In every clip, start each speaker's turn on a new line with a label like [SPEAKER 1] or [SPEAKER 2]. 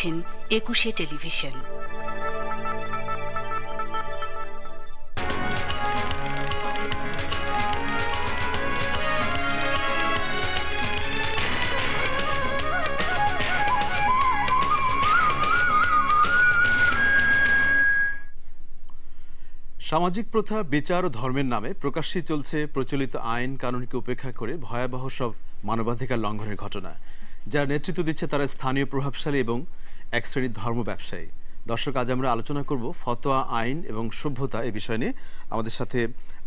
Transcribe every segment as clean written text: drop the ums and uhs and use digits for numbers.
[SPEAKER 1] দেখছেন একুশে টেলিভিশন।
[SPEAKER 2] সামাজিক প্রথা, বিচার ও ধর্মের নামে প্রকাশ্যে চলছে প্রচলিত আইন কানুনকে উপেক্ষা করে ভয়াবহ সব মানবাধিকার লঙ্ঘনের ঘটনা, যার নেতৃত্ব দিচ্ছে তারা স্থানীয় প্রভাবশালী এবং এক শ্রেণীর ধর্ম ব্যবসায়ী। দর্শক, আজ আমরা আলোচনা করব ফতোয়া, আইন এবং সভ্যতা এই বিষয় নিয়ে। আমাদের সাথে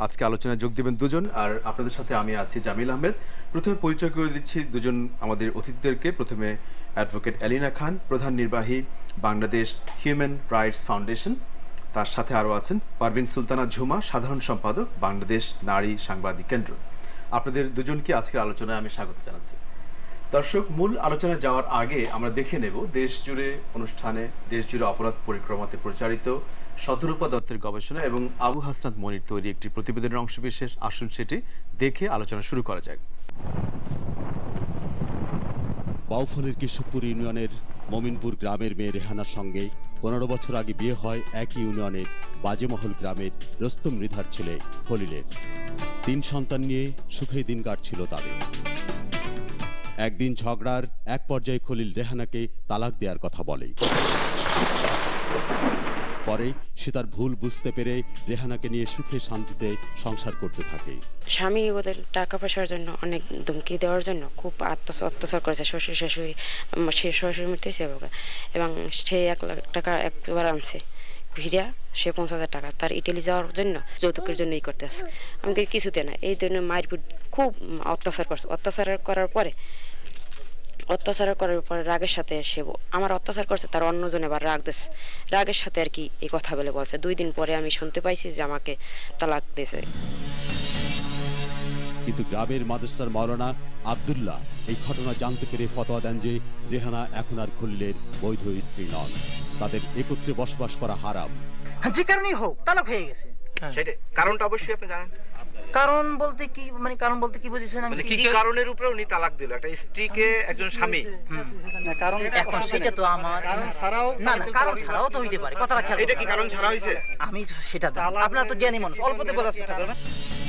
[SPEAKER 2] আজকে আলোচনায় যোগ দেবেন দুজন, আর আপনাদের সাথে আমি আছি জামিল আহমেদ। প্রথমে পরিচয় করে দিচ্ছি দুজন আমাদের অতিথিদেরকে। প্রথমে অ্যাডভোকেট এলিনা খান, প্রধান নির্বাহী, বাংলাদেশ হিউম্যান রাইটস ফাউন্ডেশন। তার সাথে আরও আছেন পারভিন সুলতানা ঝুমা, সাধারণ সম্পাদক, বাংলাদেশ নারী সাংবাদিক কেন্দ্র। আপনাদের দুজনকে আজকের আলোচনায় আমি স্বাগত জানাচ্ছি। দর্শক, মূল আলোচনায় যাওয়ার আগে আমরা দেখে নেব দেশ জুড়ে অনুষ্ঠানে, দেশ জুড়ে অপরাধ পরিক্রমাতে প্রচারিত শতরূপা দত্তের গবেষণা এবং আবু হাসনাত মনির তৈরি একটি প্রতিবেদনের অংশবিশেষ। আসুন সেটি দেখে আলোচনা শুরু করা যাক।
[SPEAKER 3] বাউফলের কেশবপুর ইউনিয়নের মমিনপুর গ্রামের মেয়ে রেহানার সঙ্গে 15 বছর আগে বিয়ে হয় একই ইউনিয়নের বাজেমহল গ্রামের রোস্তম মৃধার ছেলে খলিলের। 3 সন্তান নিয়ে সুখেই দিন কাটছিল তাদের। একদিন ঝগড়ার এক পর্যায়ে খলিল রেহানাকে তালাক দেওয়ার কথা বলে। পরে সে তার ভুল বুঝতে পেরে রেহানাকে নিয়ে সুখে শান্তিতে সংসার করতে থাকে।
[SPEAKER 4] স্বামী ওদের টাকা পয়সার জন্য অনেক ধমকি দেওয়ার জন্য খুব অত্যাচার করেছে। শ্বশুর শাশুড়ি, সে শ্বশুর মৃত্যু হয়েছে এবং সে 1 লাখ টাকা একবার আনছে ভিড়া, সে 50,000 টাকা তার ইটালি যাওয়ার জন্য যৌতুকের জন্য করতে আসে। আমাকে কিছুতে না, এই জন্য মারপিট খুব অত্যাচার করছে। অত্যাচার করার পরে রাগের সাথে সে আমার অত্যাচার করছে, তার অন্যজনে আবার রাগ দিচ্ছে। রাগের সাথে আর কি এই কথা বলছে। 2 দিন পরে আমি শুনতে পাইছি যে আমাকে তালাক দিয়েছে।
[SPEAKER 3] কিন্তু গ্রামের মাদ্রাসার মাওলানা আব্দুল্লাহ এই ঘটনা জানতে পেরে ফতোয়া দেন যে রেহানা এখন আর খলিলের বৈধ স্ত্রী নন, তাদের একত্রে বসবাস করা হারাম।
[SPEAKER 5] যে কারণেই হোক তালাক হয়ে গেছে।
[SPEAKER 6] সেটা কারণটা অবশ্যই আপনি জানেন।
[SPEAKER 5] কারণ বলতে কি বুঝেছেন?
[SPEAKER 6] মানে কি কারণের উপরে উনি তালাক দিল একটা স্ত্রীকে, একজন স্বামী?
[SPEAKER 5] কারণ এখন সেটা তো আমার কারণ ছাড়াও কারণ ছাড়াও তো হইতে পারে। কথাটা খেয়াল,
[SPEAKER 6] এটা কি কারণ ছাড়া হইছে?
[SPEAKER 5] আমি সেটা জানি। আপনারা তো জ্ঞানী মানুষ, অল্পতে বোঝার চেষ্টা করবেন।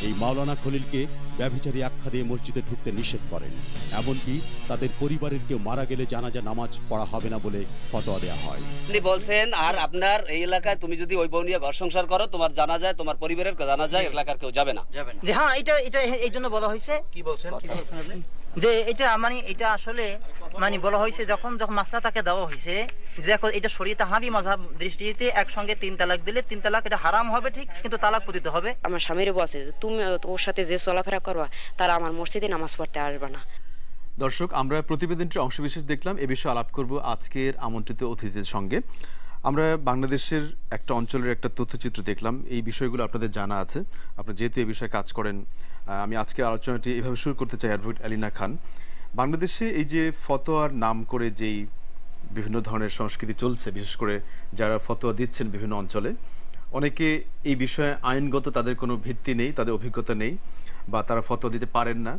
[SPEAKER 3] এই মাওলানা খলিলকে ব্যভিচারী আখ্যা দিয়ে মসজিদে ঢুকতে নিষেধ করেন। এমনকি তাদের পরিবারের কেউ মারা গেলে জানাজা নামাজ পড়া হবে না বলে ফতোয়া দেওয়া হয়।
[SPEAKER 7] আপনি বলছেন আর আপনার এই এলাকায় তুমি যদি ওই বউ নিয়ে ঘর সংসার করো, তোমার জানা যায়, তোমার পরিবারের জানা যায়, এলাকার কেউ যাবে না।
[SPEAKER 5] যে হ্যাঁ, এটা এই জন্য বলা হয়েছে।
[SPEAKER 6] কি বলছেন আপনি?
[SPEAKER 5] যে এটা আসলে বলা হয়েছে যখন মাসলা তাকে দেওয়া হয়েছে, দেখো এটা শরীয়তে হানাফি মাযহাব দৃষ্টিতে একসঙ্গে 3 তালাক দিলে 3 তালাক এটা হারাম হবে ঠিক, কিন্তু তালাক পতিত হবে।
[SPEAKER 4] আমার স্বামীর বলছে তুমি ওর সাথে যে চলাফেরা করবা তারা আমার মসজিদে নামাজ পড়তে আসবে না।
[SPEAKER 2] দর্শক, আমরা প্রতিবেদনটির অংশবিশেষ দেখলাম। এ বিষয়ে আলাপ করব আজকের আমন্ত্রিত অতিথিদের সঙ্গে। আমরা বাংলাদেশের একটা অঞ্চলের একটা তথ্যচিত্র দেখলাম। এই বিষয়গুলো আপনাদের জানা আছে, আপনারা যেহেতু এই বিষয়ে কাজ করেন। আমি আজকে আলোচনাটি এভাবে শুরু করতে চাই। অ্যাডভোকেট এলিনা খান, বাংলাদেশে এই যে ফতোয়ার নাম করে যেই বিভিন্ন ধরনের সংস্কৃতি চলছে, বিশেষ করে যারা ফতোয়া দিচ্ছেন বিভিন্ন অঞ্চলে, অনেকে এই বিষয়ে আইনগত তাদের কোনো ভিত্তি নেই, তাদের অভিজ্ঞতা নেই, বা তারা ফতোয়া দিতে পারেন না।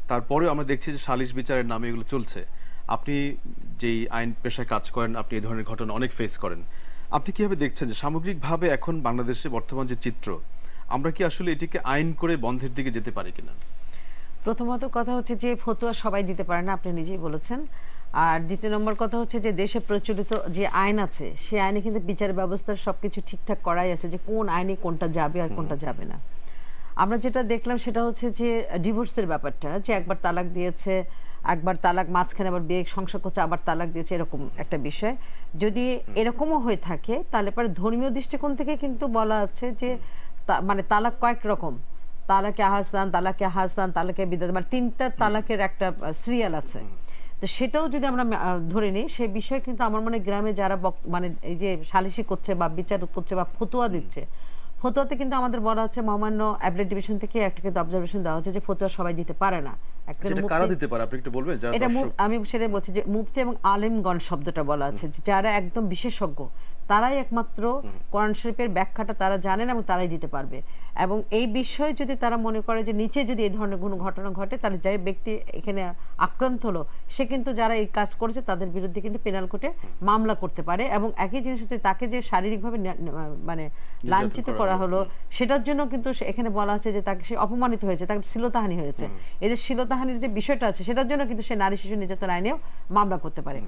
[SPEAKER 2] তারপরেও আমরা দেখছি যে সালিশ বিচারের নামে এগুলো চলছে। আপনি যেই আইন পেশায় কাজ করেন, আপনি এই ধরনের ঘটনা অনেক ফেস করেন। আপনি কীভাবে দেখছেন যে সামগ্রিকভাবে এখন বাংলাদেশে বর্তমান যে চিত্র, আমরা কি আসলে এটিকে আইন করে বন্ধের দিকে যেতে পারি কিনা?
[SPEAKER 8] প্রথমত কথা হচ্ছে যে ফতোয়া সবাই দিতে পারে না, আপনি নিজেই বলেছেন। আর দ্বিতীয় নম্বর কথা হচ্ছে যে দেশে প্রচলিত যে আইন আছে, সে আইনে কিন্তু বিচার ব্যবস্থার সবকিছু ঠিকঠাক করাই আছে, যে কোন আইনে কোনটা যাবে আর কোনটা যাবে না। আমরা যেটা দেখলাম সেটা হচ্ছে যে ডিভোর্সের ব্যাপারটা, যে একবার তালাক দিয়েছে, একবার তালাক মাঝখানে আবার বিয়ে সংসার করছে, আবার তালাক দিয়েছে, এরকম একটা বিষয়। যদি এরকমও হয়ে থাকে তাহলে পরে ধর্মীয় দৃষ্টিকোণ থেকে কিন্তু বলা আছে যে তালাক কয়েক রকম, তালাকে আহসান, তালাকে হাসান, তালাকে বিদাত, 3টা তালাকের একটা সিরিয়াল আছে। তো সেটাও যদি আমরা ধরে নিই, সে বিষয়ে কিন্তু আমার মনে গ্রামে যারা এই যে সালিশি করছে বা বিচার করছে বা ফতোয়া দিচ্ছে, ফতোয়াতে কিন্তু আমাদের বলা আছে মহামান্য অ্যাপেলেট ডিভিশন থেকে একটা কিন্তু অবজারভেশন দেওয়া হচ্ছে যে ফতোয়া সবাই দিতে পারে না।
[SPEAKER 2] কারা দিতে পারে আপনি একটু বলবেন?
[SPEAKER 8] এটা আমি সেটা বলছি যে মুফতি এবং আলেমগণ শব্দটা বলা আছে, যারা একদম বিশেষজ্ঞ তারাই একমাত্র কোরআন শরীফের ব্যাখ্যাটা তারা জানেন এবং তারাই দিতে পারবে। এবং এই বিষয়ে যদি তারা মনে করে যে নিচে যদি এই ধরনের কোনো ঘটনা ঘটে, তাহলে যে ব্যক্তি এখানে আক্রান্ত হলো সে কিন্তু যারা এই কাজ করেছে তাদের বিরুদ্ধে কিন্তু পেনাল কোর্টে মামলা করতে পারে। এবং একই জিনিস হচ্ছে তাকে যে শারীরিকভাবে মানে লাঞ্ছিত করা হলো সেটার জন্য কিন্তু এখানে বলা আছে যে তাকে সে অপমানিত হয়েছে, তাকে শ্লীলতাহানি হয়েছে। এই যে শ্লীলতাহানির যে বিষয়টা আছে সেটার জন্য কিন্তু সে নারী শিশু নির্যাতন আইনেও মামলা করতে পারে।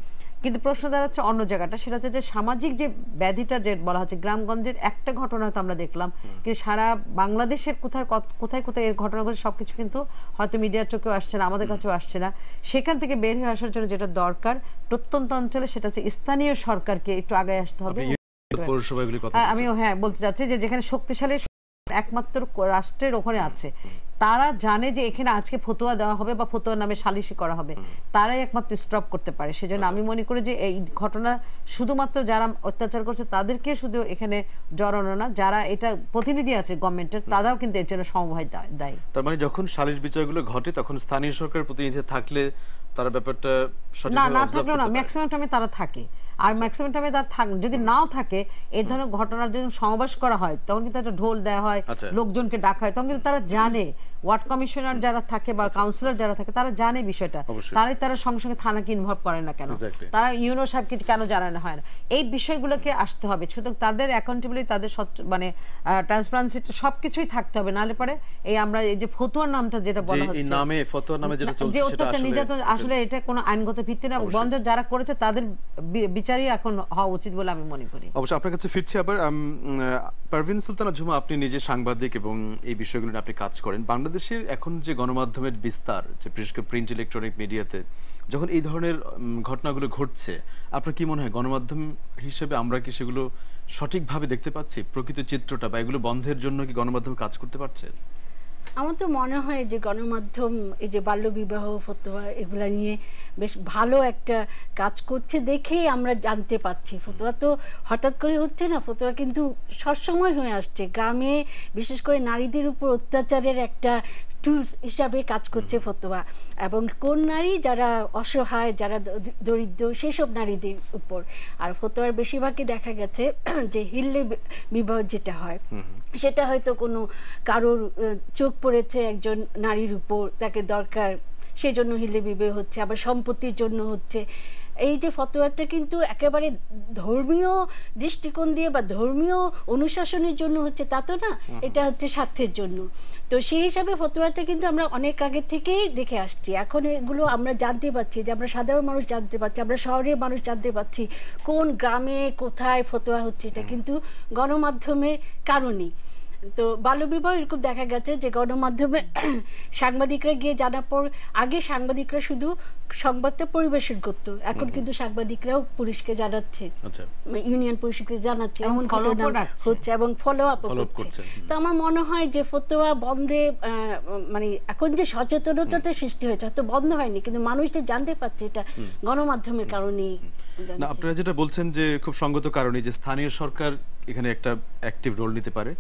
[SPEAKER 8] কিন্তু প্রশ্ন দাঁড়াচ্ছে অন্য জায়গাটা, সেটা হচ্ছে যে সামাজিক যে ব্যাধিটা যে বলা হচ্ছে, গ্রামগঞ্জের একটা ঘটনা তো আমরা দেখলাম, কিন্তু সারা বাংলাদেশের কোথায় কোথায় কোথায় এর ঘটনা ঘটছে সবকিছু কিন্তু হয়তো মিডিয়ার চোখেও আসছে না, আমাদের কাছেও আসছে না। সেখান থেকে বের হয়ে আসার জন্য যেটা দরকার প্রত্যন্ত অঞ্চলে, সেটা হচ্ছে স্থানীয় সরকারকে একটু আগে আসতে হবে। আমিও বলতে চাচ্ছি যে যেখানে শক্তিশালী একমাত্র রাষ্ট্রের ওখানে আছে, তারা জানে যে এখানে আজকে ফতোয়া দেওয়া হবে বা ফতোয়ার নামে সালিশি করা হবে, তারাই একমাত্র স্টপ করতে পারে। সেজন্য আমি মনে করি যে এই ঘটনা শুধুমাত্র যারা অত্যাচার করছে তাদেরকে শুধু এখানে জড়ানো না, যারা এটা প্রতিনিধি আছে গভর্নমেন্টের তারাও কিন্তু এর জন্য সমবায় দায়ী।
[SPEAKER 2] তার মানে যখন সালিশ বিচারগুলো ঘটে তখন স্থানীয় সরকারের প্রতিনিধি থাকলে তারা ব্যাপারটা
[SPEAKER 8] না থাকলেও না, ম্যাক্সিমাম টাইমে তারা থাকে। আর ম্যাক্সিমাম টাইমে তার যদি নাও থাকে, এই ধরনের ঘটনার যখন সমাবেশ করা হয় তখন কিন্তু একটা ঢোল দেওয়া হয়, লোকজনকে ডাকা হয়, তখন কিন্তু তারা জানে, ওয়ার্ড কমিশনার যারা থাকে বা কাউন্সিলর যারা থাকে তারা জানে বিষয়টা, তারা সঙ্গে সঙ্গে থানাকে ইনভলভ করে না কেন, তারা ইউনো সাহেবকে কেন জানানো হয় না, এই বিষয়গুলোকে আসতে হবে। সুতরাং তাদের অ্যাকাউন্টেবিলিটি, তাদের মানে ট্রান্সপারেন্সি সবকিছুই থাকতে হবে, নাহলে পরে এই আমরা এই যে ফতোয়ার নামটা যেটা বলা হচ্ছে, যে অত্যাচার নির্যাতন, আসলে এটা কোনো আইনগত ভিত্তি না। বন্ধ যারা করেছে তাদের বিচারই এখন হওয়া উচিত বলে আমি মনে করি।
[SPEAKER 2] অবশ্যই আপনার কাছে ফিরছি আবার। পারভিন সুলতানা ঝুমা, আপনি নিজে সাংবাদিক এবং এই বিষয়গুলো নিয়ে আপনি কাজ করেন। বাংলাদেশের এখন যে গণমাধ্যমের বিস্তার, যে বিশেষ করে প্রিন্ট ইলেকট্রনিক মিডিয়াতে যখন এই ধরনের ঘটনাগুলো ঘটছে, আপনার কি মনে হয় গণমাধ্যম হিসেবে আমরা কি সেগুলো সঠিকভাবে দেখতে পাচ্ছি, প্রকৃত চিত্রটা, বা এগুলো বন্ধের জন্য কি গণমাধ্যম কাজ করতে পারছে?
[SPEAKER 9] আমার তো মনে হয় যে গণমাধ্যম এই যে বাল্যবিবাহ, ফতোয়া এগুলা নিয়ে বেশ ভালো একটা কাজ করছে দেখেই আমরা জানতে পাচ্ছি। ফতোয়া তো হঠাৎ করে হচ্ছে না, ফতোয়া কিন্তু সবসময় হয়ে আসছে। গ্রামে বিশেষ করে নারীদের উপর অত্যাচারের একটা টুলস হিসাবে কাজ করছে ফতোয়া, এবং কোন নারী যারা অসহায়, যারা দরিদ্র, সেসব নারীদের উপর। আর ফতোয়ার বেশিরভাগই দেখা গেছে যে হিল্লে বিবাহ যেটা হয়, সেটা হয়তো কোনো কারোর চোখ পড়েছে একজন নারীর উপর, তাকে দরকার, সেই জন্য হিল্লে বিবাহ হচ্ছে, আবার সম্পত্তির জন্য হচ্ছে। এই যে ফতোয়াটা কিন্তু একেবারে ধর্মীয় দৃষ্টিকোণ দিয়ে বা ধর্মীয় অনুশাসনের জন্য হচ্ছে তা তো না, এটা হচ্ছে স্বার্থের জন্য। তো সেই হিসাবে ফতোয়াটা কিন্তু আমরা অনেক আগে থেকেই দেখে আসছি। এখন এগুলো আমরা জানতে পারছি, যে আমরা সাধারণ মানুষ জানতে পারছি, আমরা শহরের মানুষ জানতে পারছি কোন গ্রামে কোথায় ফতোয়া হচ্ছে, এটা কিন্তু গণমাধ্যমের কারণেই। তো বাল্যবিবাহ এরকম দেখা গেছে যে গণমাধ্যমে সাংবাদিকরা গিয়ে জানার পর, আগে সাংবাদিকরা শুধু সংবাদটা পরিবেশন করত, এখন কিন্তু সাংবাদিকরাও পুলিশকে জানাচ্ছে, ইউনিয়ন পরিষদকে জানাচ্ছে, এমন ঘটনা হচ্ছে এবং ফলো আপ করছে। তো আমার মনে হয় যে ফতোয়া বন্ধে মানে এখন যে সচেতনতাতে সৃষ্টি হয়েছে, হয়তো বন্ধ হয়নি, কিন্তু মানুষ যে জানতে পারছে এটা গণমাধ্যমের কারণেই।
[SPEAKER 2] না, আপনারা যেটা বলছেন যে খুব সঙ্গত কারণে যে স্থানীয় সরকার এখানে একটা অ্যাক্টিভ রোল নিতে পারে।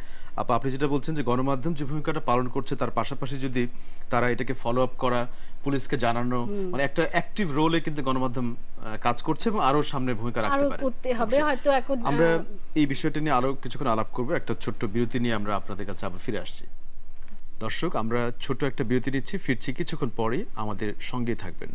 [SPEAKER 2] আপনি যেটা বলছেন যে গণমাধ্যম যে ভূমিকাটা পালন করছে তার পাশাপাশি যদি তারা এটাকে ফলো আপ করা, পুলিশকে জানানো, মানে একটা অ্যাক্টিভ রোলে কিন্তু গণমাধ্যম কাজ করছে এবং আরো সামনে ভূমিকা রাখতে পারে। আমরা এই বিষয়টা নিয়ে আরো কিছুক্ষণ আলাপ করব। একটা ছোট্ট বিরতি নিয়ে আমরা আপনাদের কাছে আবার ফিরে আসছি। দর্শক, আমরা ছোট একটা বিরতি নিচ্ছি, ফিরছি কিছুক্ষণ পরেই, আমাদের সঙ্গেই থাকবেন।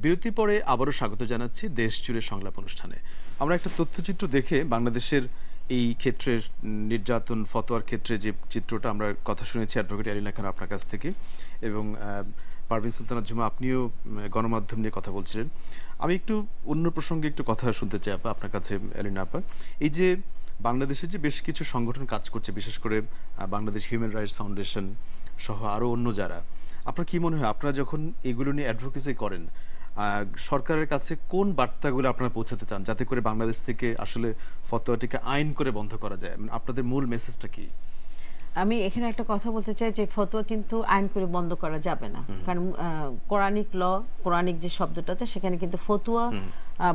[SPEAKER 2] বিরতি পরে আবারও স্বাগত জানাচ্ছি দেশ জুড়ে সংলাপ অনুষ্ঠানে। আমরা একটা তথ্যচিত্র দেখে বাংলাদেশের এই ক্ষেত্রের নির্যাতন, ফতোয়ার ক্ষেত্রে যে চিত্রটা আমরা কথা শুনেছি অ্যাডভোকেট এলিনা খান আপনার কাছ থেকে, এবং পারভিন সুলতানা ঝুমা আপনিও গণমাধ্যম নিয়ে কথা বলছিলেন। আমি একটু অন্য প্রসঙ্গে একটু কথা শুনতে চাই আপা আপনার কাছে, এলিনা আপা। এই যে বাংলাদেশে যে বেশ কিছু সংগঠন কাজ করছে, বিশেষ করে বাংলাদেশ হিউম্যান রাইটস ফাউন্ডেশন সহ আরও অন্য যারা, আপনার কি মনে হয় আপনারা যখন এগুলো নিয়ে অ্যাডভোকেসি করেন, সরকারের কাছে কোন বার্তাগুলো আপনারা পৌঁছাতে চান যাতে করে বাংলাদেশ থেকে আসলে ফতোয়াটিকে আইন করে বন্ধ করা যায়? মানে আপনাদের মূল মেসেজটা কি?
[SPEAKER 8] আমি এখানে একটা কথা বলতে চাই যে ফতোয়া কিন্তু আইন করে বন্ধ করা যাবে না, কারণ কোরআনিক ল, কোরআনিক যে শব্দটা আছে সেখানে কিন্তু ফতোয়া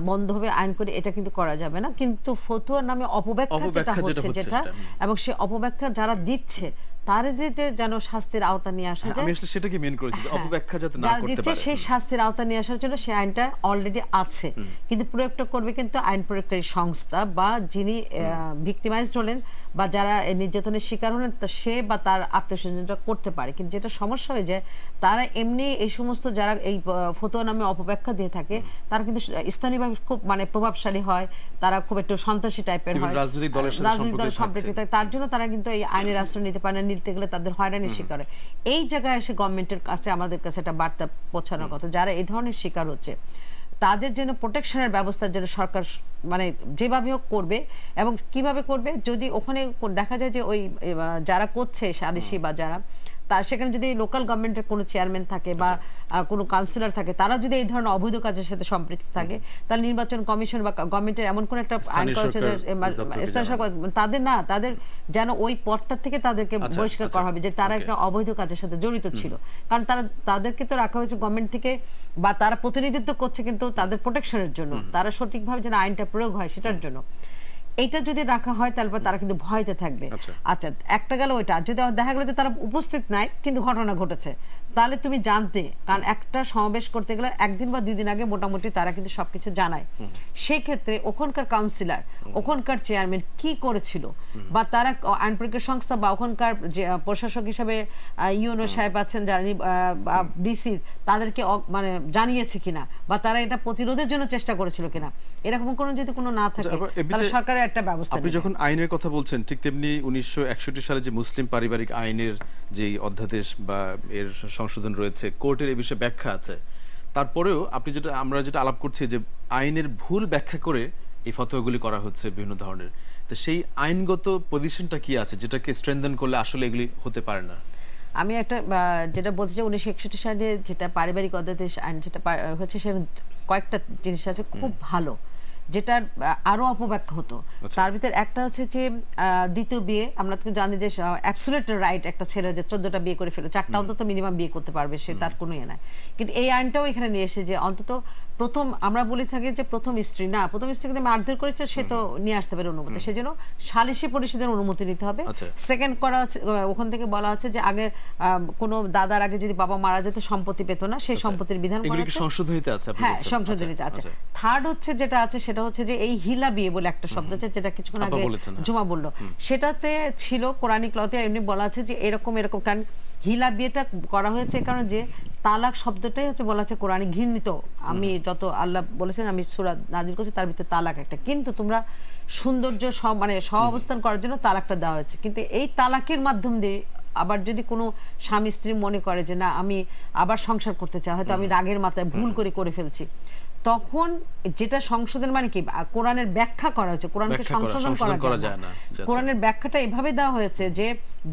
[SPEAKER 8] বন্ধ হবে আইন করে, এটা কিন্তু করা যাবে না। কিন্তু ফতোয়ার নামে অপব্যাখ্যা যেটা হচ্ছে যেটা, এবং সে অপব্যাখ্যা যারা দিচ্ছে তার যে যেন শাস্তির আওতা নিয়ে আসা যায়,
[SPEAKER 2] আমি আসলে সেটাকে মেন করেছি যে অপব্যাখ্যা যাতে না
[SPEAKER 8] যারা
[SPEAKER 2] করতে
[SPEAKER 8] দিচ্ছে
[SPEAKER 2] পারে
[SPEAKER 8] সেই শাস্তির আওতা নিয়ে আসার জন্য সেই আইনটা অলরেডি আছে, কিন্তু প্রয়োগটা করবে কিন্তু আইন প্রয়োগকারী সংস্থা বা যিনি ভিক্টিমাইজড হলেন বা যারা নির্যাতনের শিকার হলেন সে বা তার আত্মীয়স্বজনটা করতে পারে। কিন্তু যেটা সমস্যা হয়ে যায়, তারা এমনি এই সমস্ত যারা এই ফতোয়া নামে অপব্যাখ্যা দিয়ে থাকে তারা কিন্তু স্থানীয়ভাবে খুব মানে প্রভাবশালী হয়, তারা খুব একটু সন্ত্রাসী টাইপের হয়,
[SPEAKER 2] রাজনৈতিক দলের
[SPEAKER 8] সম্পৃক্ত থাকে, তার জন্য তারা কিন্তু এই আইনের আশ্রয় নিতে পারে না, নিতে গেলে তাদের হয়রানির শিকার হয়। এই জায়গায় এসে গভর্নমেন্টের কাছে আমাদের কাছে একটা বার্তা পৌঁছানোর কথা, যারা এই ধরনের শিকার হচ্ছে তাদের জন্য প্রোটেকশনের ব্যবস্থার জন্য সরকার মানে যেভাবে হোক করবে। এবং কিভাবে করবে, যদি ওখানে দেখা যায় যে ওই যারা করছে সালিশি বা যারা তার সেখানে যদি লোকাল গভর্নমেন্টের কোনো চেয়ারম্যান থাকে বা কোনো কাউন্সিলর থাকে, তারা যদি এই ধরনের অবৈধ কাজের সাথে সম্পৃক্ত থাকে, তাহলে নির্বাচন কমিশন বা গভর্নমেন্টের এমন কোন একটা আইন করা তাদের না, তাদের যেন ওই পদটা থেকে তাদেরকে বহিষ্কার করা হবে যে তারা একটা অবৈধ কাজের সাথে জড়িত ছিল। কারণ তাদেরকে তো রাখা হয়েছে গভর্নমেন্ট থেকে, বা তারা প্রতিনিধিত্ব করছে কিন্তু তাদের প্রোটেকশনের জন্য, তারা সঠিকভাবে যেন আইনটা প্রয়োগ হয় সেটার জন্য। এইটা যদি রাখা হয় তাহলে তারা কিন্তু ভয়তে থাকবে। আচ্ছা, একটা গেল ওইটা, যদি দেখা গেল যে তারা উপস্থিত নাই কিন্তু ঘটনা ঘটেছে, তাহলে তুমি জানতে, কারণ একটা সমাবেশ করতে গেলে একদিন বা 2 দিন আগে মোটামুটি তারা কিন্তু সবকিছু জানায়। সেই ক্ষেত্রে ওখানকার কাউন্সিলর, ওখানকার চেয়ারম্যান কি করেছিল, বা তারা আইন প্রয়োগের সংস্থা বা ওখানকার যে প্রশাসক হিসাবে ইউনো সাহেব আছেন যারা ডিসি, তাদেরকে মানে জানিয়েছে কিনা, বা তারা এটা প্রতিরোধের জন্য চেষ্টা করেছিল কিনা, এরকম কোনো যদি কোনো না থাকে তাহলে সরকারের একটা ব্যবস্থা।
[SPEAKER 2] আপনি যখন আইনের কথা বলছেন, ঠিক তেমনি 1961 সালে যে মুসলিম পারিবারিক আইনের যে অধ্যাদেশ বা এর সংশোধন রয়েছে, কোর্টের এই বিষয়ে ব্যাখ্যা আছে। তারপরেও আমরা যেটা আলাপ করছি যে আইনের ভুল ব্যাখ্যা করে এই ফতোয়াগুলি করা হচ্ছে বিভিন্ন ধরনের, তো সেই আইনগত পজিশনটা কি আছে যেটাকে স্ট্রেনথেন করলে আসলে এগুলি হতে পারে না?
[SPEAKER 8] আমি একটা যেটা বলতে চাই, 1961 সালে যেটা পারিবারিক অধ্যাদেশ আইন যেটা হচ্ছে, সে কয়েকটা জিনিস আছে খুব ভালো, যেটার আরো অপব্যাখ্যা হতো। তার ভিতরে একটা হচ্ছে যে দ্বিতীয় বিয়ে, আমরা তো জানি যে অ্যাবসলিউট রাইট একটা ছেলে যে 14টা বিয়ে করে ফেলে, 4টা অন্তত মিনিমাম বিয়ে করতে পারবে সে, তার কোনো ইয়ে নাই। কিন্তু এই আইনটাও এখানে নিয়ে এসে যে অন্তত প্রথম, আমরা বলে থাকি যে প্রথম স্ত্রী না, প্রথম স্ত্রী কিন্তু মারধর করেছে সে তো নিয়ে আসতে পারে অনুমতি, সেজন্য সালিশি পরিষদের অনুমতি নিতে হবে। সেকেন্ড করা আছে, ওখান থেকে বলা আছে যে আগে কোনো দাদার আগে যদি বাবা মারা যেত সম্পত্তি পেত না, সেই সম্পত্তির বিধান করা আছে,
[SPEAKER 2] সংশোধনীতে আছে।
[SPEAKER 8] হ্যাঁ, সংশোধনীতে আছে। থার্ড হচ্ছে যেটা আছে সেটা হচ্ছে যে এই হিলা বিয়ে বলে একটা শব্দ আছে, যেটা কিছুক্ষণ আগে জুমা বললো, সেটাতে ছিল কোরআনিক লতে এমনি বলা আছে যে এরকম এরকম, কারণ হিলা বিয়েটা করা হয়েছে কারণ যে তালাক শব্দটাই হচ্ছে বলা আছে কোরআনে ঘৃণিত। আমি যত আল্লাহ বলেছেন আমি সূরা নাজিল করছি তার ভিতরে তালাক একটা, কিন্তু তোমরা সৌন্দর্য মানে সহ অবস্থান করার জন্য তালাকটা দেওয়া হয়েছে। কিন্তু এই তালাকের মাধ্যম দিয়ে আবার যদি কোনো স্বামী স্ত্রী মনে করে যে না আমি আবার সংসার করতে চাই, হয়তো আমি রাগের মাথায় ভুল করে ফেলছি, তখন যেটা সংশোধন মানে কি কোরআনের ব্যাখ্যা করা হয়েছে, কোরআনকে সংশোধন করা যায় না। কোরআনের ব্যাখ্যাটা এভাবে দেওয়া হয়েছে যে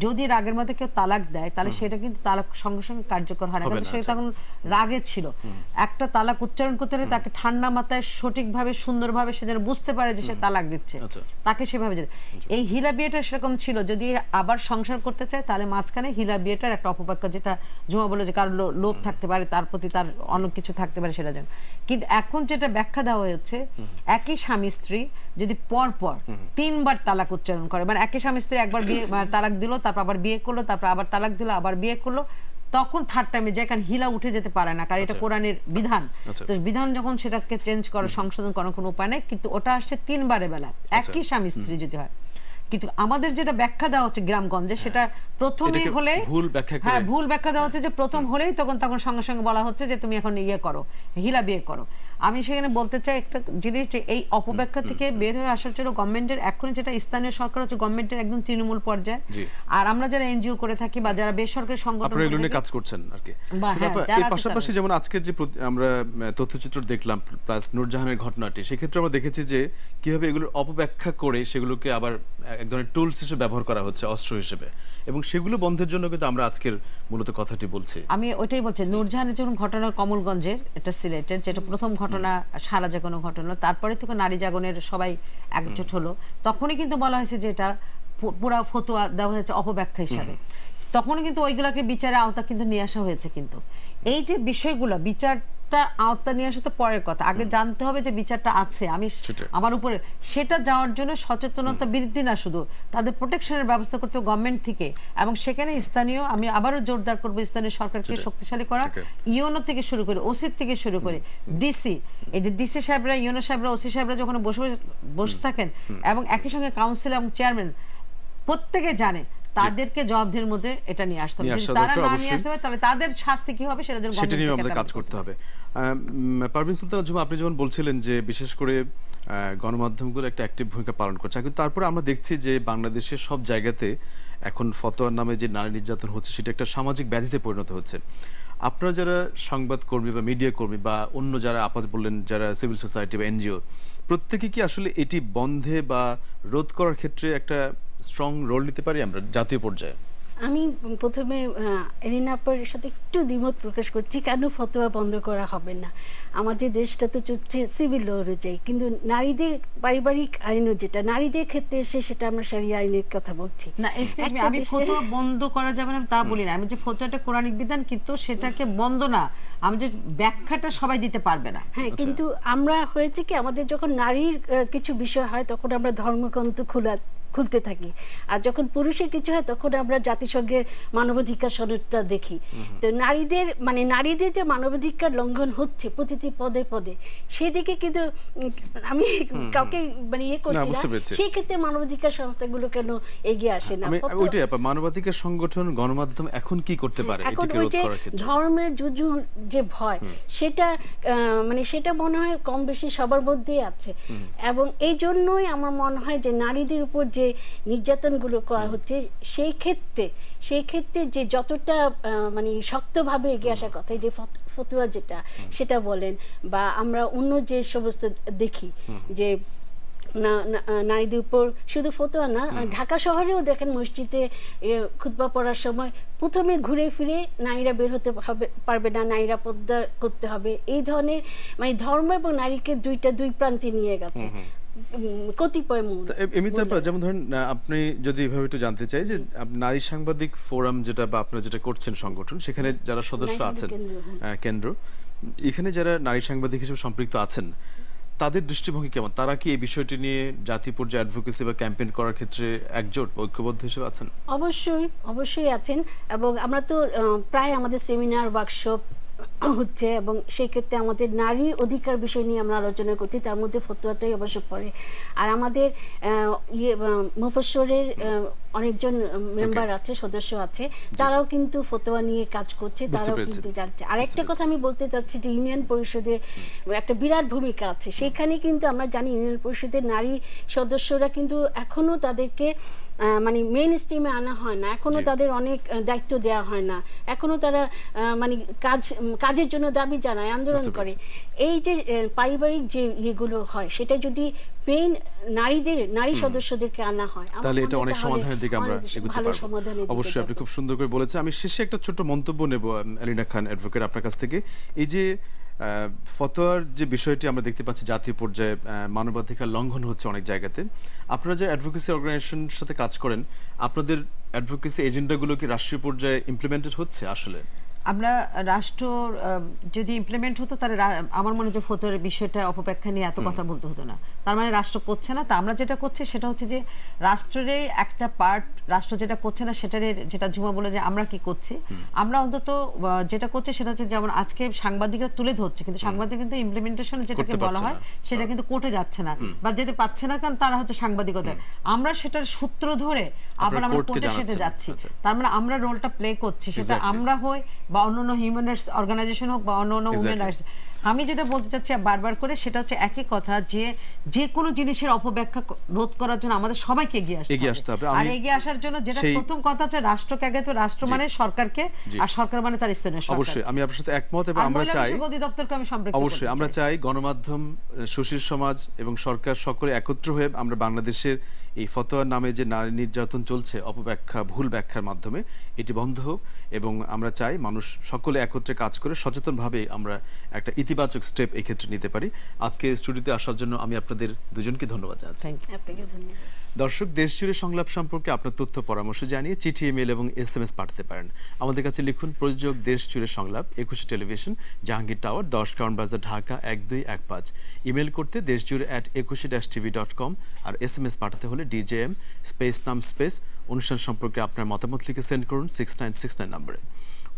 [SPEAKER 8] যদি রাগের মধ্যে কেউ তালাক দেয় তাহলে সেটা কিন্তু তালাক সঙ্গে সঙ্গে কার্যকর হয় না, কারণ সে তখন রাগে ছিল। একটা তালাক উচ্চারণ করতে হলে তাকে ঠান্ডা মাথায় সঠিকভাবে সুন্দরভাবে সে যেন বুঝতে পারে যে সে তালাক দিচ্ছে, তাকে সেভাবে এই হিলা বিয়েটা সেরকম ছিল, যদি আবার সংসার করতে চায় তাহলে মাঝখানে হিলা বিয়েটার একটা অপব্যাখ্যা, যেটা জুমা বলে যে কারো লোভ থাকতে পারে, তার প্রতি তার অন্য কিছু থাকতে পারে সেটা জন্য। কিন্তু এখন যেটা ব্যাখ্যা দেওয়া হয়েছে, একই স্বামী স্ত্রী যদি পর 3বার তালাক উচ্চারণ করে, মানে একই স্বামী স্ত্রী একবার বিয়ে তালাক দিল, তারপর আবার বিয়ে করলো, তারপর আবার তালাক দিল, আবার বিয়ে করলো, তখন থার্ড টাইমে যায়, কারণ হিলা উঠে যেতে পারে না, কারণ এটা কোরআনের বিধান। তো বিধান যখন সেটাকে চেঞ্জ করা, সংশোধন করার কোনো উপায় নেই, কিন্তু ওটা আসছে 3বারের বেলা একই স্বামী স্ত্রী যদি হয়। কিন্তু আমাদের যেটা ব্যাখ্যা দেওয়া হচ্ছে গ্রামগঞ্জে, সেটা প্রথমে হলে ভুল ব্যাখ্যা দেওয়া হচ্ছে যে প্রথম হলেই তখন সঙ্গে সঙ্গে বলা হচ্ছে যে তুমি এখন ইয়ে করো, হিলা বিয়ে করো। আমি সেখানে বলতে চাই একটা জিনিস, যে এই অপব্যাখ্যা থেকে বের হয়ে আসার জন্য গভর্নমেন্টের এখন যেটা স্থানীয় সরকার হচ্ছে গভর্নমেন্টের একদম তৃণমূল পর্যায়ে, আর আমরা যারা এনজিও করে থাকি বা যারা বেসরকারি সংগঠন
[SPEAKER 2] কাজ করছেন আর কি, এর পাশাপাশি যেমন আজকে যে আমরা তথ্যচিত্র দেখলাম প্লাস নূরজাহানের ঘটনাটি, সেক্ষেত্রে আমরা দেখেছি যে কিভাবে এগুলোর অপব্যাখ্যা করে সেগুলোকে আবার এক ধরনের টুলস হিসেবে ব্যবহার করা হচ্ছে, অস্ত্র হিসেবে, এবং সেগুলো বন্ধের জন্য কিন্তু আমরা আজকের মূলত কথাটি বলছি।
[SPEAKER 8] আমি ওইটাই বলছি, নূরজাহানের যখন ঘটনা কমলগঞ্জের, এটা সিলেটের, যেটা প্রথম ঘটনা সারা জাগানো ঘটনা, তারপরে থেকে নারী জাগরণের সবাই একজোট হলো, তখনই কিন্তু বলা হয়েছে যে এটা পুরা ফতোয়া দেওয়া হয়েছে অপব্যাখ্যা হিসাবে। তখন কিন্তু ওইগুলাকে বিচারের আওতা কিন্তু নিয়ে আসা হয়েছে। কিন্তু এই যে বিষয়গুলো, বিচারটা আওতা নিয়ে আসা তো পরের কথা, আগে জানতে হবে যে বিচারটা আছে আমি আমার উপরে, সেটা যাওয়ার জন্য সচেতনতা বৃদ্ধি না, শুধু তাদের প্রোটেকশনের ব্যবস্থা করতে হবে গভর্নমেন্ট থেকে, এবং সেখানে স্থানীয়, আমি আবারও জোরদার করবো, স্থানীয় সরকারকে শক্তিশালী করা, ইউনো থেকে শুরু করে, ওসি থেকে শুরু করে ডিসি, এই যে ডিসি সাহেবরা, ইউনো সাহেবরা, ওসি সাহেবরা যখন বসে থাকেন, এবং একই সঙ্গে কাউন্সিল এবং চেয়ারম্যান প্রত্যেকে জানে তাদেরকে জবাবদের মধ্যে এটা নিয়ে আসতে হবে। যদি তারা না নিয়ে আসতে পারে তাহলে তাদের শাস্তি কি হবে সেটা জন্য
[SPEAKER 2] সেটা নিয়ে আমাদের কাজ করতে হবে। পারভিন সুলতানা জুমা, আপনি যেমন বলছিলেন যে বিশেষ করে গণমাধ্যমগুলো একটা অ্যাক্টিভ ভূমিকা পালন করছে, কিন্তু তারপরে আমরা দেখছি যে বাংলাদেশের সব জায়গাতে এখন ফতোয়ার নামে যে নারী নির্যাতন হচ্ছে সেটা একটা সামাজিক ব্যাধিতে পরিণত হচ্ছে। আপনারা যারা সংবাদকর্মী বা মিডিয়া কর্মী বা অন্য যারা আপাত বললেন, যারা সিভিল সোসাইটি বা এনজিও, প্রত্যেকে কি আসলে এটি বন্ধে বা রোধ করার ক্ষেত্রে একটা স্ট্রং রোল নিতে পারি আমরা জাতীয় পর্যায়ে?
[SPEAKER 9] আমি প্রথমে এলিনা আপার সাথে একটু দ্বিমত প্রকাশ করছি। কেন ফতোয়া বন্ধ করা হবে না? আমাদের দেশটা তো চলছে সিভিল ল অনুযায়ী, কিন্তু নারীদের পারিবারিক আইনও যেটা নারীদের ক্ষেত্রে এসে, সেটা আমরা শরিয়া আইনের কথা বলছি
[SPEAKER 8] না। এক্সকিউজ মি, আমি ফতোয়া বন্ধ করা যাবে না তা বলি না, আমি যে ফতোয়াটা কোরআনিক বিধান, কিন্তু সেটাকে বন্ধ না, আমি যে ব্যাখ্যাটা সবাই দিতে পারবে না।
[SPEAKER 9] হ্যাঁ, কিন্তু আমরা হয়েছে কি, আমাদের যখন নারীর কিছু বিষয় হয় তখন আমরা ধর্মগ্রন্থ খুলতে থাকি, আর যখন পুরুষের কিছু হয় তখন আমরা জাতিসংঘের মানবাধিকার সনদটা দেখি। তো নারীদের যে মানবাধিকার লঙ্ঘন হচ্ছে প্রতিটি পদে পদে, সেদিকে কিন্তু আমি কাউকে ইয়ে করছি না, সেই ক্ষেত্রে মানবাধিকার সংস্থাগুলো কেন এগিয়ে আসে না?
[SPEAKER 2] ওইটাই মানবাধিকার সংগঠন, গণমাধ্যম এখন কি করতে পারে?
[SPEAKER 9] এখন ওই যে ধর্মের জুজু যে ভয়, সেটা সেটা মনে হয় কম বেশি সবার মধ্যেই আছে, এবং এই জন্যই আমার মনে হয় যে নারীদের উপর যে নির্যাতনগুলো করা হচ্ছে, সেই ক্ষেত্রে যে যতটা শক্তভাবে এগিয়ে আসার কথা, যে ফতোয়া যেটা সেটা বলেন, বা আমরা অন্য যে সমস্ত দেখি যে নারীদের উপর শুধু ফতোয়া না, ঢাকা শহরেও দেখেন মসজিদে খুতবা পড়ার সময় প্রথমে ঘুরে ফিরে নারীরা বের হতে পারবে না, নারীরা পর্দা করতে হবে, এই ধরনের ধর্ম এবং নারীকে দুই প্রান্তে নিয়ে গেছে কতিপয় মূল।
[SPEAKER 2] এমনিতে যেমন ধরেন, আপনি যদি এভাবে একটু জানতে চাই যে নারী সাংবাদিক ফোরাম যেটা বা আপনারা যেটা করছেন সংগঠন, সেখানে যারা সদস্য আছেন, কেন্দ্র, এখানে যারা নারী সাংবাদিক হিসেবে সম্পৃক্ত আছেন, তাদের দৃষ্টিভঙ্গি কেমন? তারা কি এই বিষয়টি নিয়ে জাতীয় পর্যায়ে অ্যাডভোকেসি বা ক্যাম্পেইন করার ক্ষেত্রে একজোট ঐক্যবদ্ধ হিসেবে আছেন?
[SPEAKER 9] অবশ্যই আছেন, এবং আমরা তো প্রায় আমাদের সেমিনার ওয়ার্কশপ হচ্ছে, এবং সেই ক্ষেত্রে আমাদের নারী অধিকার বিষয় নিয়ে আমরা আলোচনা করছি, তার মধ্যে ফতোয়াটাই অবশ্য পড়ে। আর আমাদের মুফাসসরের অনেকজন মেম্বার আছে, সদস্য আছে, তারাও কিন্তু ফতোয়া নিয়ে কাজ করছে, তারাও কিন্তু জানছে। আরেকটা কথা আমি বলতে চাচ্ছি যে ইউনিয়ন পরিষদের একটা বিরাট ভূমিকা আছে সেখানে, কিন্তু আমরা জানি ইউনিয়ন পরিষদের নারী সদস্যরা কিন্তু এখনো তাদেরকে মেইন স্ট্রিমে আনা হয় না, এখনো তাদের অনেক দায়িত্ব দেওয়া হয় না, এখনো তারা কাজের জন্য দাবি জানায়, আন্দোলন করে। এই যে পারিবারিক যে ইয়েগুলো হয়, সেটা যদি মেইন নারী সদস্যদেরকে আনা হয়,
[SPEAKER 2] তাহলে এটা অনেক সমাধানের দিকে আমরা এগোতে পারবো। অবশ্যই, আপনি খুব সুন্দর করে বলেছেন। আমি শেষে একটা ছোট মন্তব্য নেব এলিনা খান অ্যাডভোকেট আপনার কাছ থেকে। এই যে ফতোয়ার যে বিষয়টি আমরা দেখতে পাচ্ছি জাতীয় পর্যায়ে মানবাধিকার লঙ্ঘন হচ্ছে অনেক জায়গাতে, আপনারা যে অ্যাডভোকেসি অর্গানাইজেশনের সাথে কাজ করেন, আপনাদের অ্যাডভোকেসি এজেন্ডাগুলো কি রাষ্ট্রীয় পর্যায়ে ইমপ্লিমেন্টেড হচ্ছে? আসলে
[SPEAKER 8] আমরা রাষ্ট্র যদি ইমপ্লিমেন্ট হতো, তাহলে আমার মনে হয় যে ফতোয়ার বিষয়টা অপব্যাখ্যা নিয়ে এত কথা বলতে হতো না। তার মানে রাষ্ট্র করছে না, তা আমরা যেটা করছি সেটা হচ্ছে যে রাষ্ট্রের একটা পার্ট, রাষ্ট্র যেটা করছে না সেটার, যেটা ঝুমা বলে যে আমরা কি করছি, আমরা অন্তত যেটা করছি সেটা হচ্ছে, যেমন আজকে সাংবাদিকরা তুলে ধরছে, কিন্তু সাংবাদিক কিন্তু ইমপ্লিমেন্টেশন যেটাকে বলা হয় সেটা কিন্তু কোর্টে যাচ্ছে না, বা যেতে পাচ্ছে না, কারণ তারা হচ্ছে সাংবাদিকতা, আমরা সেটার সূত্র ধরে আবার আমরা কোর্টে সেটা যাচ্ছি। তার মানে আমরা রোলটা প্লে করছি, সেটা আমরা হই বা অন্যান্য হিউম্যান রাইটস অর্গানাইজেশন হোক বা অন্যান্য উইমেন রাইটস আমি যেটা বলতে চাচ্ছি বারবার করে সেটা হচ্ছে একই কথা, যে যে কোনো জিনিসের অপব্যাখ্যা রোধ করার জন্য আমাদের সবাইকে এগিয়ে আসতে হবে। আর এগিয়ে আসার জন্য যেটা প্রথম কথা হচ্ছে রাষ্ট্রকে আগে, রাষ্ট্র মানে সরকারকে, আর সরকার মানে তার স্থানীয় সরকার।
[SPEAKER 2] অবশ্যই আমি আপনার সাথে একমত, এবং আমরা চাই
[SPEAKER 8] অধিদপ্তরকে আমি সম্পৃক্ত
[SPEAKER 2] অবশ্যই আমরা চাই গণমাধ্যম, সুশীল সমাজ এবং সরকার সকলে একত্র হয়ে আমরা বাংলাদেশের এই ফতোয়ার নামে যে নারী নির্যাতন চলছে অপব্যাখ্যা, ভুল ব্যাখ্যার মাধ্যমে, এটি বন্ধ হোক। এবং আমরা চাই মানুষ সকলে একত্রে কাজ করে সচেতনভাবে আমরা একটা ইতিবাচক স্টেপ এই ক্ষেত্রে নিতে পারি। আজকে স্টুডিওতে আসার জন্য আমি আপনাদের দুজনকে ধন্যবাদ জানাচ্ছি।
[SPEAKER 9] আপনাকে ধন্যবাদ।
[SPEAKER 2] দর্শক, দেশ জুড়ে সংলাপ সম্পর্কে আপনার তথ্য পরামর্শ জানিয়ে চিঠি, ইমেল এবং SMS পাঠাতে পারেন। আমাদের কাছে লিখুন প্রযোজক দেশ জুড়ে সংলাপ, একুশে টেলিভিশন, জাহাঙ্গীর টাওয়ার, 10 কারণ বাজার, ঢাকা 1215। ইমেল করতে দেশজুড়ে@21-tv.com, আর SMS পাঠাতে হলে DJM স্পেস নাম স্পেস অনুষ্ঠান সম্পর্কে আপনার মতামত লিখে সেন্ড করুন 6969 নম্বরে।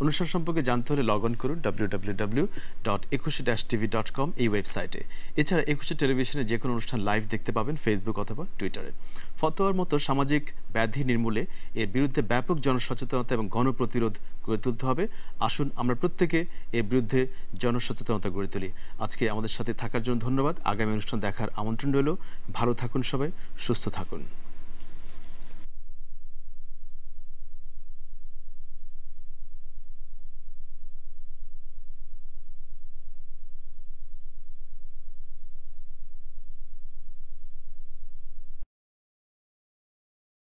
[SPEAKER 2] অনুষ্ঠান সম্পর্কে জানতে হলে লগ অন করুন www.21-tv.com এই ওয়েবসাইটে। এছাড়া একুশে টেলিভিশনে যে কোনো অনুষ্ঠান লাইভ দেখতে পাবেন ফেসবুক অথবা টুইটারে। ফতোয়ার মতো সামাজিক ব্যাধি নির্মূলে এর বিরুদ্ধে ব্যাপক জনসচেতনতা এবং গণপ্রতিরোধ গড়ে তুলতে হবে। আসুন আমরা প্রত্যেকে এর বিরুদ্ধে জনসচেতনতা গড়ে তুলি। আজকে আমাদের সাথে থাকার জন্য ধন্যবাদ। আগামী অনুষ্ঠান দেখার আমন্ত্রণ রইল। ভালো থাকুন সবাই, সুস্থ থাকুন।